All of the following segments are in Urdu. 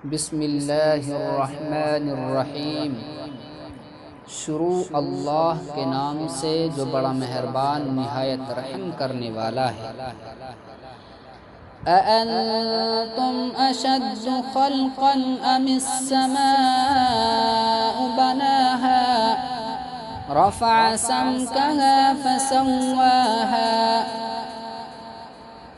بسم اللہ الرحمن الرحیم۔ شروع اللہ کے نام سے جو بڑا مہربان نہایت رحم کرنے والا ہے۔ اَأَنتُمْ أَشَدُّ خَلْقًا أَمِ السَّمَاءُ بَنَاهَا رَفَعَ سَمْكَهَا فَسَوَّاهَا۔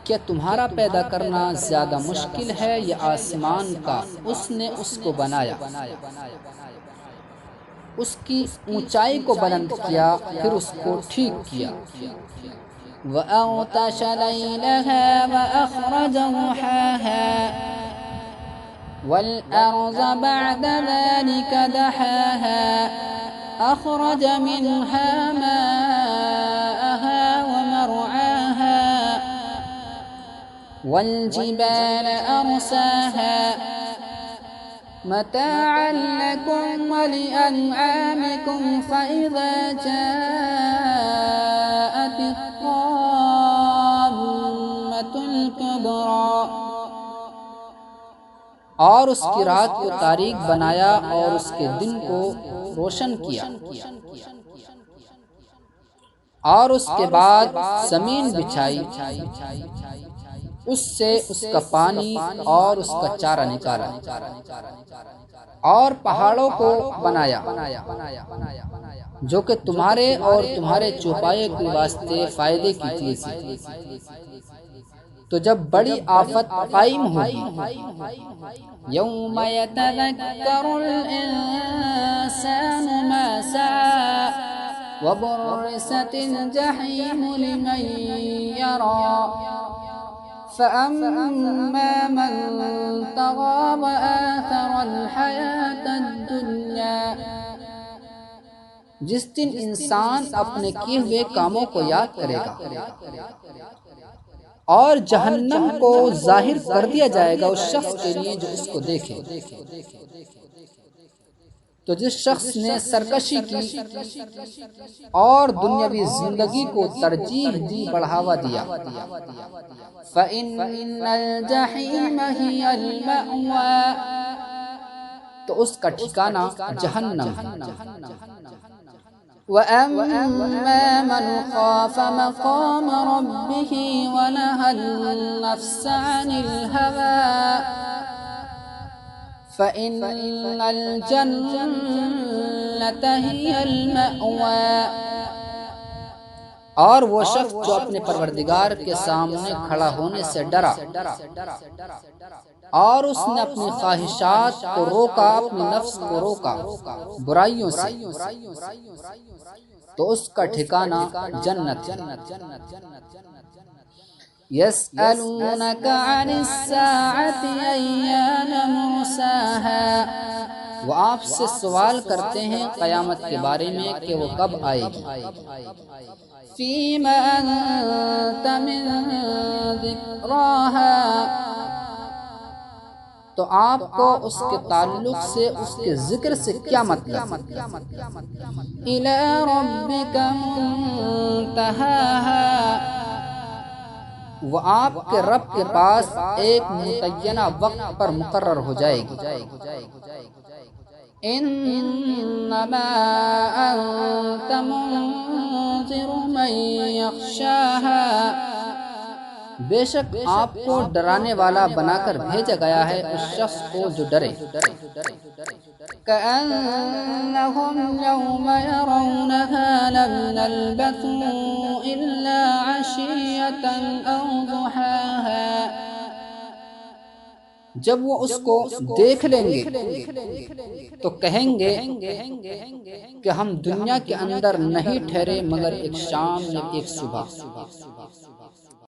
کیا تمہارا پیدا کرنا زیادہ مشکل ہے یا آسمان کا؟ اس نے اس کو بنایا، اس کی اونچائی کو بلند کیا، پھر اس کو ٹھیک کیا۔ وَأَغْطَشَ لَيْلَهَا وَأَخْرَجَ ضُحَاهَا وَالْأَرْضَ بَعْدَ ذَلِكَ دَحَاهَا أَخْرَجَ مِنْهَا مَاءَهَا وَمَرْعَاهَا وَالْجِبَالَ أَرْسَاهَا مَتَاعًا لَكُمْ وَلِأَنْعَامِكُمْ فَإِذَا جَاءَتِ الطَّامَّةُ الْكُبْرَى۔ اور اس کی رات کو تاریک بنایا اور اس کے دن کو روشن کیا، اور اس کے بعد زمین بچھائی، اس سے اس کا پانی اور اس کا چارہ نکالا، اور پہاڑوں کو بنایا جو کہ تمہارے اور تمہارے چوپائے کے واسطے فائدے کی چیز ہے۔ تو جب بڑی آفت قائم ہوگی، یوم یتذکر الانسان ما سعى وبرزت الجحیم لمن یرى فأما من طغى وآثر الحياة الدنيا۔ جس دن انسان اپنے کیے ہوئے کاموں کو یاد کرے گا اور جہنم کو ظاہر کر دیا جائے گا اس شخص کے لیے جو اس کو دیکھے۔ تو جس شخص نے سرکشی کی اور دنیاوی زندگی کو ترجیح دی، بڑھاوا دیا، فَإِنَّ الْجَحِيمَ هِيَ الْمَأْوَى، تو اس کا ٹھکانہ جہنم ہے۔ وَأَمَّا مَنْ خَافَ مَقَامَ رَبِّهِ وَنَهَى النَّفْسَ عَنِ الْهَوَى فَإِنَّ الْجَنَّةَ هِيَ الْمَأْوَى۔ اور وہ شخص جو اپنے پروردگار کے سامنے کھڑا ہونے سے ڈرا اور اس نے اپنی خواہشات کو روکا، اپنی نفس کو روکا برائیوں سے، تو اس کا ٹھکانہ جنت ہے۔ يَسْأَلُونَكَ عَنِ السَّاعَةِ أَيَّانَ مُرْسَاهَا، وہ آپ سے سوال کرتے ہیں قیامت کے بارے میں کہ وہ کب آئے گی۔ فِيمَ أَنْتَ مِنْ ذِكْرَاهَا، تو آپ کو اس کے تعلق سے، اس کے ذکر سے کیا مطلب؟ إِلَى رَبِّكَ مُنْتَهَاهَا، وہ آپ کے رب کے پاس ایک متعینہ وقت پر مقرر ہو جائے گی۔ انما انت منذر من یخشاها، بے شک آپ کو ڈرانے والا بنا کر بھیجا گیا ہے اس شخص کو جو ڈرے۔ كأنهم يوم يرونها لم يلبثوا إلا عشية أو ضحاها، جب وہ اس کو دیکھ لیں گے تو کہیں گے کہ ہم دنیا کے اندر نہیں ٹھہرے مگر ایک شام یا ایک صبح۔